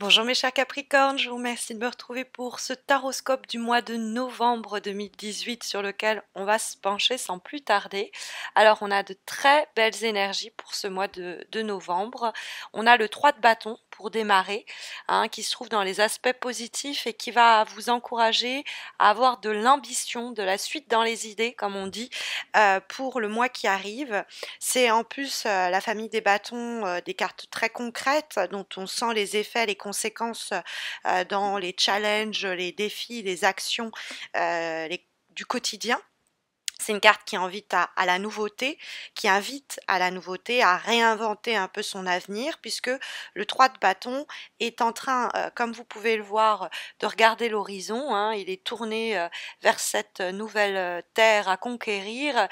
Bonjour mes chers Capricornes, je vous remercie de me retrouver pour ce taroscope du mois de novembre 2018 sur lequel on va se pencher sans plus tarder. Alors on a de très belles énergies pour ce mois de novembre. On a le 3 de bâton pour démarrer, qui se trouve dans les aspects positifs et qui va vous encourager à avoir de l'ambition, de la suite dans les idées comme on dit, pour le mois qui arrive. C'est en plus la famille des bâtons, des cartes très concrètes dont on sent les effets, les conséquences dans les challenges, les défis, les actions du quotidien. C'est une carte qui invite à la nouveauté, qui invite à la nouveauté, à réinventer un peu son avenir, puisque le 3 de bâton est en train, comme vous pouvez le voir, de regarder l'horizon. Il est tourné vers cette nouvelle terre à conquérir,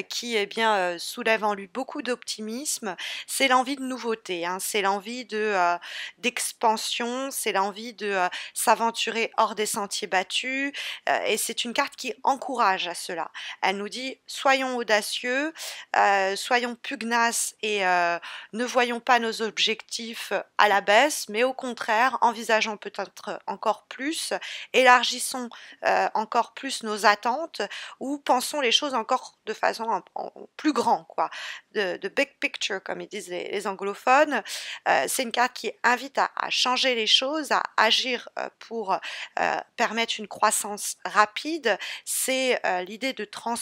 qui soulève en lui beaucoup d'optimisme. C'est l'envie de nouveauté, c'est l'envie d'expansion, c'est l'envie de s'aventurer hors des sentiers battus, et c'est une carte qui encourage à cela. Elle nous dit soyons audacieux, soyons pugnaces et ne voyons pas nos objectifs à la baisse, mais au contraire, envisageons peut-être encore plus, élargissons encore plus nos attentes ou pensons les choses encore de façon plus grand, quoi, de big picture, comme ils disent les anglophones. C'est une carte qui invite à changer les choses, à agir pour permettre une croissance rapide. C'est l'idée de transformer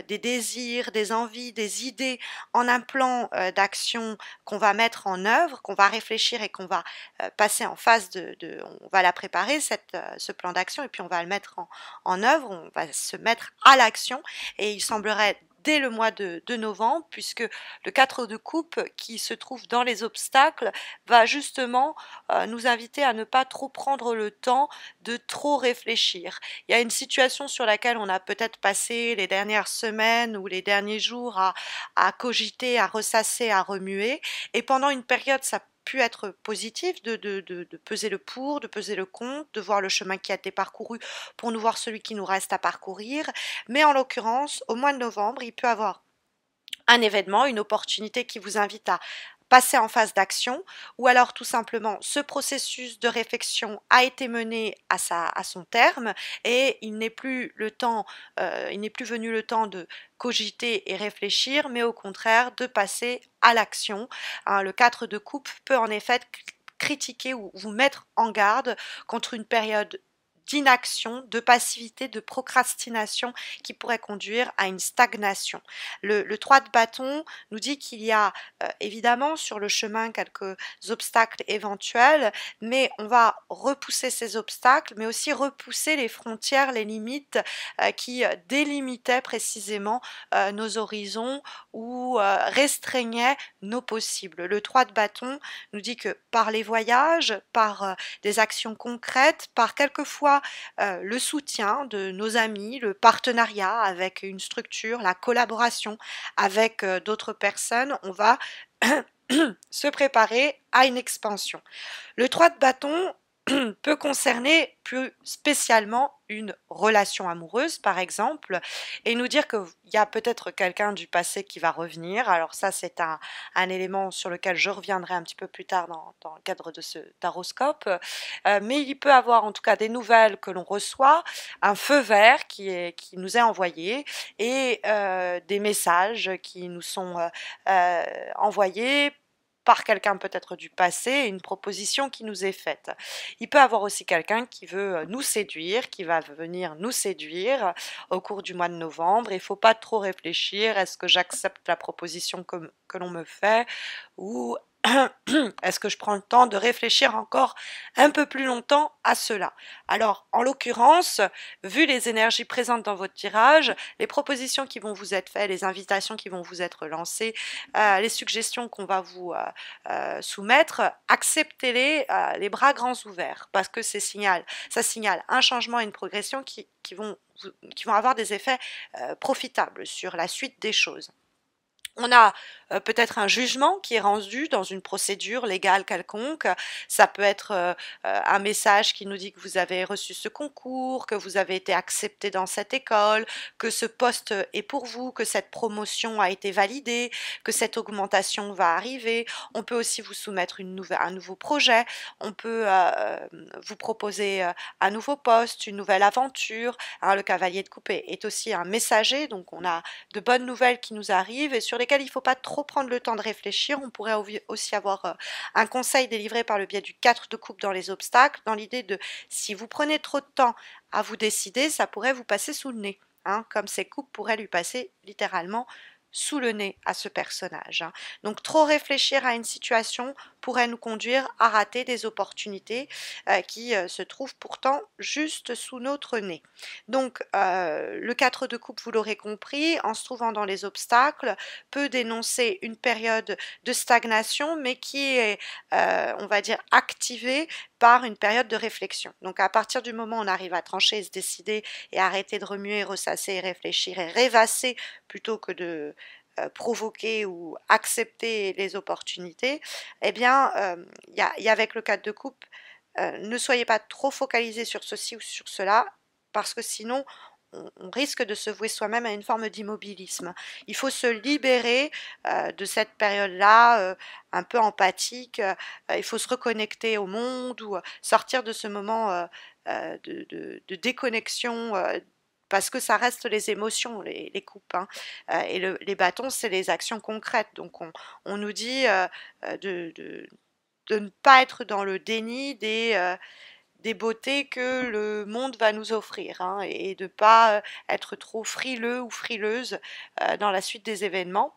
des désirs, des envies, des idées en un plan d'action qu'on va mettre en œuvre, qu'on va réfléchir et qu'on va passer en phase on va la préparer, ce plan d'action, et puis on va le mettre en œuvre, on va se mettre à l'action, et il semblerait dès le mois de novembre, puisque le 4 de coupe qui se trouve dans les obstacles va justement nous inviter à ne pas trop prendre le temps de trop réfléchir. Il y a une situation sur laquelle on a peut-être passé les dernières semaines ou les derniers jours à cogiter, à ressasser, à remuer, et pendant une période ça pu être positif de peser le pour, de peser le contre, de voir le chemin qui a été parcouru pour nous voir celui qui nous reste à parcourir, mais en l'occurrence, au mois de novembre, il peut avoir un événement, une opportunité qui vous invite à passer en phase d'action, ou alors tout simplement ce processus de réflexion a été mené à son terme et il n'est plus venu le temps de cogiter et réfléchir, mais au contraire de passer à l'action. Le 4 de coupe peut en effet critiquer ou vous mettre en garde contre une période d'inaction, de passivité, de procrastination qui pourrait conduire à une stagnation. Le 3 de bâton nous dit qu'il y a évidemment sur le chemin quelques obstacles éventuels, mais on va repousser ces obstacles, mais aussi repousser les frontières, les limites qui délimitaient précisément nos horizons ou restreignaient nos possibles. Le 3 de bâton nous dit que par les voyages, par des actions concrètes, par quelquefois le soutien de nos amis, le partenariat avec une structure, la collaboration avec d'autres personnes, on va se préparer à une expansion. Le 3 de bâton peut concerner plus spécialement une relation amoureuse par exemple, et nous dire qu'il y a peut-être quelqu'un du passé qui va revenir. Alors ça c'est un élément sur lequel je reviendrai un petit peu plus tard dans le cadre de ce taroscope, mais il peut avoir en tout cas des nouvelles que l'on reçoit, un feu vert qui nous est envoyé, et des messages qui nous sont envoyés par quelqu'un peut-être du passé, une proposition qui nous est faite. Il peut y avoir aussi quelqu'un qui veut nous séduire, qui va venir nous séduire au cours du mois de novembre. Il ne faut pas trop réfléchir, est-ce que j'accepte la proposition que l'on me fait, ou est-ce que je prends le temps de réfléchir encore un peu plus longtemps à cela? Alors, en l'occurrence, vu les énergies présentes dans votre tirage, les propositions qui vont vous être faites, les invitations qui vont vous être lancées, les suggestions qu'on va vous soumettre, acceptez-les les bras grands ouverts, parce que ça signale un changement et une progression qui vont avoir des effets profitables sur la suite des choses. On a peut-être un jugement qui est rendu dans une procédure légale quelconque. Ça peut être un message qui nous dit que vous avez reçu ce concours, que vous avez été accepté dans cette école, que ce poste est pour vous, que cette promotion a été validée, que cette augmentation va arriver. On peut aussi vous soumettre un nouveau projet. On peut vous proposer un nouveau poste, une nouvelle aventure. Alors, le cavalier de coupe est aussi un messager, donc on a de bonnes nouvelles qui nous arrivent et sur lesquelles il ne faut pas trop prendre le temps de réfléchir. On pourrait aussi avoir un conseil délivré par le biais du 4 de coupe dans les obstacles, dans l'idée de si vous prenez trop de temps à vous décider, ça pourrait vous passer sous le nez, hein, comme ces coupes pourraient lui passer littéralement sous le nez à ce personnage, hein. Donc trop réfléchir à une situation pourrait nous conduire à rater des opportunités qui se trouvent pourtant juste sous notre nez. Donc le 4 de coupe, vous l'aurez compris, en se trouvant dans les obstacles, peut dénoncer une période de stagnation, mais qui est, on va dire, activée par une période de réflexion. Donc à partir du moment où on arrive à trancher et se décider et arrêter de remuer, ressasser, réfléchir et rêvasser plutôt que de provoquer ou accepter les opportunités, eh bien, y a avec le 4 de coupe, ne soyez pas trop focalisés sur ceci ou sur cela, parce que sinon, on risque de se vouer soi-même à une forme d'immobilisme. Il faut se libérer de cette période-là, un peu empathique. Il faut se reconnecter au monde ou sortir de ce moment de déconnexion. Parce que ça reste les émotions, les coupes, hein. Et les bâtons, c'est les actions concrètes. Donc on nous dit de ne pas être dans le déni des beautés que le monde va nous offrir, hein, et de ne pas être trop frileux ou frileuse dans la suite des événements.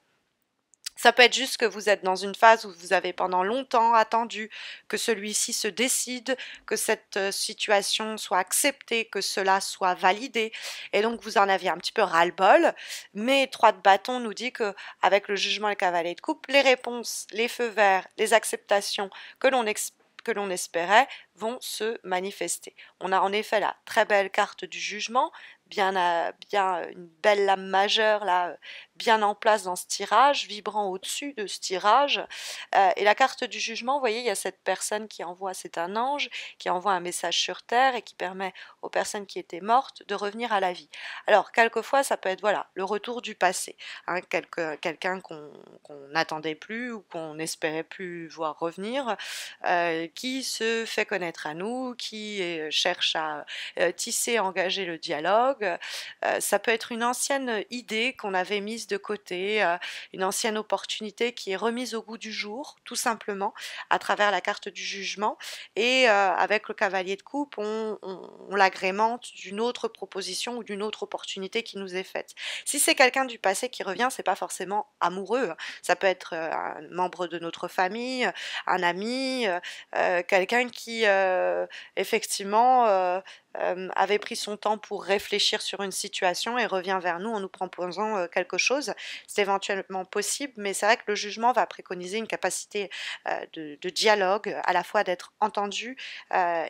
Ça peut être juste que vous êtes dans une phase où vous avez pendant longtemps attendu que celui-ci se décide, que cette situation soit acceptée, que cela soit validé, et donc vous en aviez un petit peu ras-le-bol. Mais 3 de bâton nous dit que avec le jugement et le cavalier de coupe, les réponses, les feux verts, les acceptations que l'on espérait vont se manifester. On a en effet la très belle carte du jugement, bien une belle lame majeure là, bien en place dans ce tirage, vibrant au-dessus de ce tirage. Et la carte du jugement, vous voyez, il y a cette personne qui envoie, c'est un ange, qui envoie un message sur Terre et qui permet aux personnes qui étaient mortes de revenir à la vie. Alors, quelquefois, ça peut être, voilà, le retour du passé, hein, quelqu'un qu'on n'attendait plus ou qu'on n'espérait plus voir revenir, qui se fait connaître à nous, qui cherche à tisser, engager le dialogue. Ça peut être une ancienne idée qu'on avait mise de côté, une ancienne opportunité qui est remise au goût du jour, tout simplement, à travers la carte du jugement. Et avec le cavalier de coupe, on l'agrémente d'une autre proposition ou d'une autre opportunité qui nous est faite. Si c'est quelqu'un du passé qui revient, c'est pas forcément amoureux, hein. Ça peut être un membre de notre famille, un ami, quelqu'un qui effectivement avait pris son temps pour réfléchir sur une situation et revient vers nous en nous proposant quelque chose. C'est éventuellement possible, mais c'est vrai que le jugement va préconiser une capacité de dialogue, à la fois d'être entendu,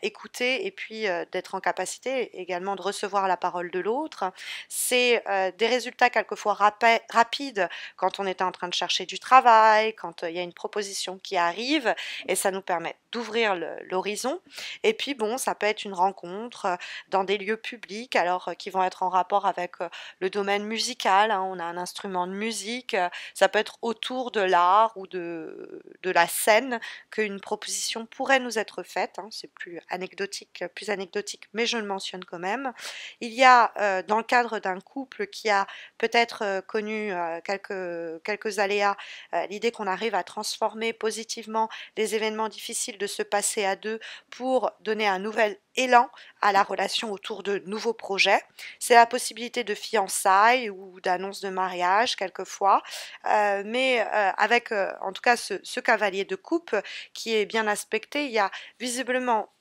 écouté, et puis d'être en capacité également de recevoir la parole de l'autre. C'est des résultats quelquefois rapides quand on est en train de chercher du travail, quand il y a une proposition qui arrive, et ça nous permet d'ouvrir l'horizon. Et puis bon, ça peut être une rencontre dans des lieux publics, alors qui vont être en rapport avec le domaine musical, hein. On a un instrument de musique, ça peut être autour de l'art ou de la scène qu'une proposition pourrait nous être faite, hein. C'est plus anecdotique, mais je le mentionne quand même. Il y a dans le cadre d'un couple qui a peut-être connu quelques aléas, l'idée qu'on arrive à transformer positivement les événements difficiles de se passer à deux pour donner un nouvel élan à la relation autour de nouveaux projets. C'est la possibilité de fiançailles ou d'annonce de mariage quelquefois, mais avec en tout cas ce cavalier de coupe qui est bien aspecté, il y a visiblement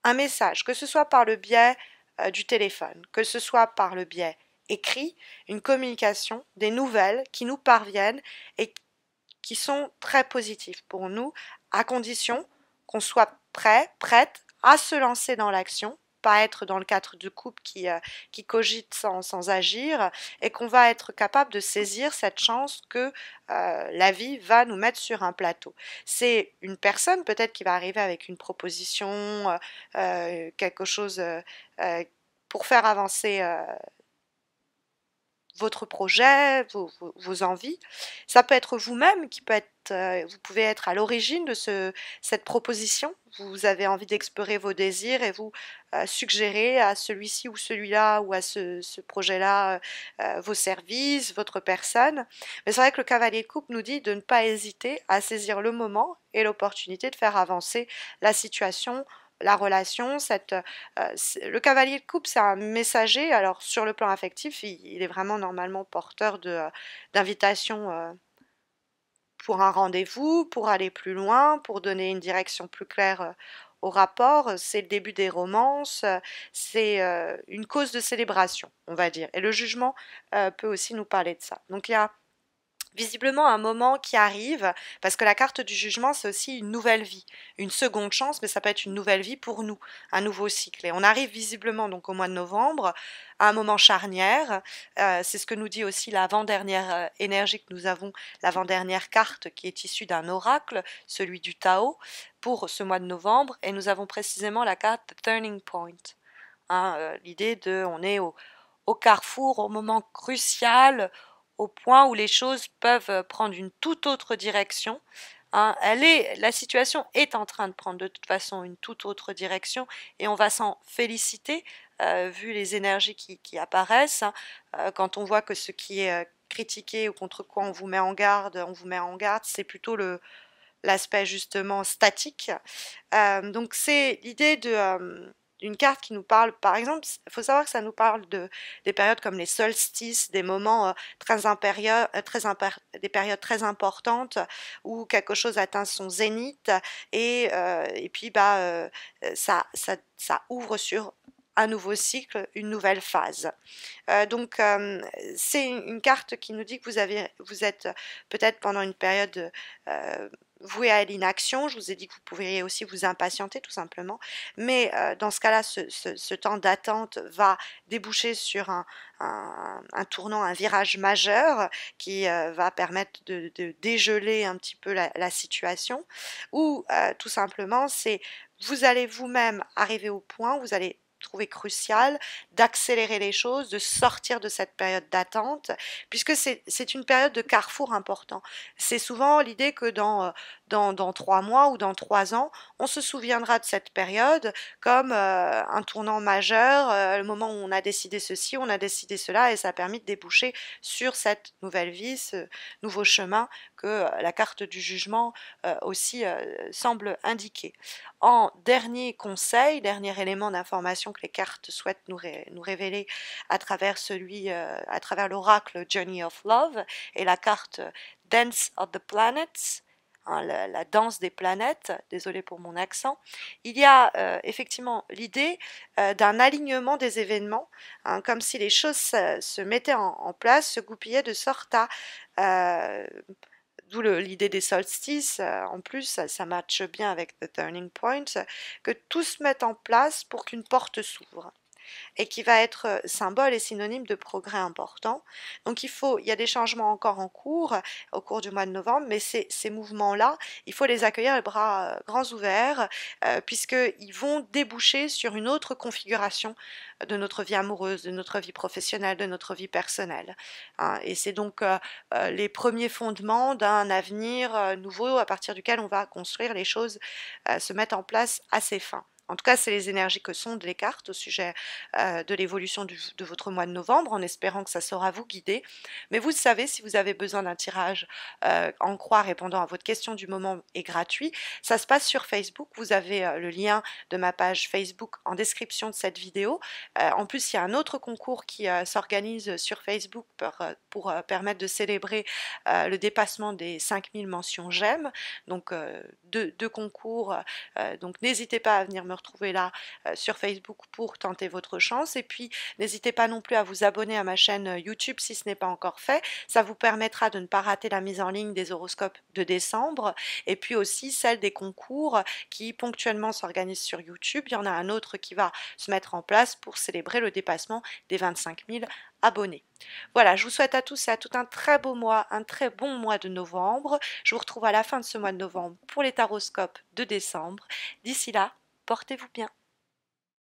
un message, que ce soit par le biais du téléphone, que ce soit par le biais écrit, une communication, des nouvelles qui nous parviennent et qui sont très positives pour nous, à condition qu'on soit prêt, prête à se lancer dans l'action pas être dans le cadre de couple qui cogite sans agir, et qu'on va être capable de saisir cette chance que la vie va nous mettre sur un plateau. C'est une personne peut-être qui va arriver avec une proposition, quelque chose pour faire avancer votre projet, vos envies. Ça peut être vous-même qui peut être, vous pouvez être à l'origine de cette proposition. Vous avez envie d'explorer vos désirs et vous suggérez à celui-ci ou celui-là ou à ce projet-là vos services, votre personne. Mais c'est vrai que le cavalier de coupe nous dit de ne pas hésiter à saisir le moment et l'opportunité de faire avancer la situation, la relation, le cavalier de coupe, c'est un messager. Alors sur le plan affectif, il est vraiment normalement porteur d'invitation pour un rendez-vous, pour aller plus loin, pour donner une direction plus claire au rapport. C'est le début des romances, c'est une cause de célébration, on va dire. Et le jugement peut aussi nous parler de ça. Donc il y a visiblement un moment qui arrive, parce que la carte du jugement, c'est aussi une nouvelle vie, une seconde chance, mais ça peut être une nouvelle vie pour nous, un nouveau cycle. Et on arrive visiblement donc au mois de novembre, à un moment charnière. C'est ce que nous dit aussi l'avant-dernière énergie que nous avons, l'avant-dernière carte qui est issue d'un oracle, celui du Tao, pour ce mois de novembre. Et nous avons précisément la carte The Turning Point. Hein, l'idée de, on est au carrefour, au moment crucial, au point où les choses peuvent prendre une toute autre direction. Hein, la situation est en train de prendre de toute façon une toute autre direction et on va s'en féliciter vu les énergies qui apparaissent. Hein, quand on voit que ce qui est critiqué ou contre quoi on vous met en garde, c'est plutôt l'aspect justement statique. Donc c'est l'idée d'une carte qui nous parle, par exemple, il faut savoir que ça nous parle des périodes comme les solstices, des moments des périodes très importantes où quelque chose atteint son zénith et puis ça ouvre sur un nouveau cycle, une nouvelle phase. Donc c'est une carte qui nous dit que vous êtes peut-être pendant une période voué à l'inaction. Je vous ai dit que vous pourriez aussi vous impatienter tout simplement, mais dans ce cas-là, ce temps d'attente va déboucher sur un tournant, un virage majeur qui va permettre de dégeler un petit peu la situation, ou tout simplement, vous allez vous-même arriver au point, vous allez trouver crucial d'accélérer les choses, de sortir de cette période d'attente, puisque c'est une période de carrefour important. C'est souvent l'idée que dans 3 mois ou dans 3 ans, on se souviendra de cette période comme un tournant majeur, le moment où on a décidé ceci, on a décidé cela, et ça a permis de déboucher sur cette nouvelle vie, ce nouveau chemin que la carte du jugement aussi semble indiquer. En dernier conseil, dernier élément d'information que les cartes souhaitent nous révéler à travers à travers l'oracle Journey of Love et la carte Dance of the Planets, hein, la danse des planètes, désolé pour mon accent, il y a effectivement l'idée d'un alignement des événements, hein, comme si les choses se mettaient en place, se goupillaient de sorte à d'où l'idée des solstices, en plus ça matche bien avec The Turning Point, que tout se mette en place pour qu'une porte s'ouvre et qui va être symbole et synonyme de progrès important. Donc il y a des changements encore en cours au cours du mois de novembre, mais ces mouvements-là, il faut les accueillir les bras grands ouverts, puisqu'ils vont déboucher sur une autre configuration de notre vie amoureuse, de notre vie professionnelle, de notre vie personnelle. Hein. Et c'est donc les premiers fondements d'un avenir nouveau à partir duquel on va construire les choses, se mettre en place à ses fins. En tout cas, c'est les énergies que sondent les cartes au sujet de l'évolution de votre mois de novembre, en espérant que ça saura vous guider. Mais vous savez, si vous avez besoin d'un tirage en croix répondant à votre question du moment est gratuit, ça se passe sur Facebook. Vous avez le lien de ma page Facebook en description de cette vidéo. En plus, il y a un autre concours qui s'organise sur Facebook pour permettre de célébrer le dépassement des 5000 mentions j'aime. Donc, deux concours. Donc, n'hésitez pas à venir me retrouver là sur Facebook pour tenter votre chance. Et puis, n'hésitez pas non plus à vous abonner à ma chaîne YouTube si ce n'est pas encore fait. Ça vous permettra de ne pas rater la mise en ligne des horoscopes de décembre et puis aussi celle des concours qui ponctuellement s'organisent sur YouTube. Il y en a un autre qui va se mettre en place pour célébrer le dépassement des 25 000 abonnés. Voilà, je vous souhaite à tous et à toutes un très beau mois, un très bon mois de novembre. Je vous retrouve à la fin de ce mois de novembre pour les taroscopes de décembre. D'ici là, portez-vous bien.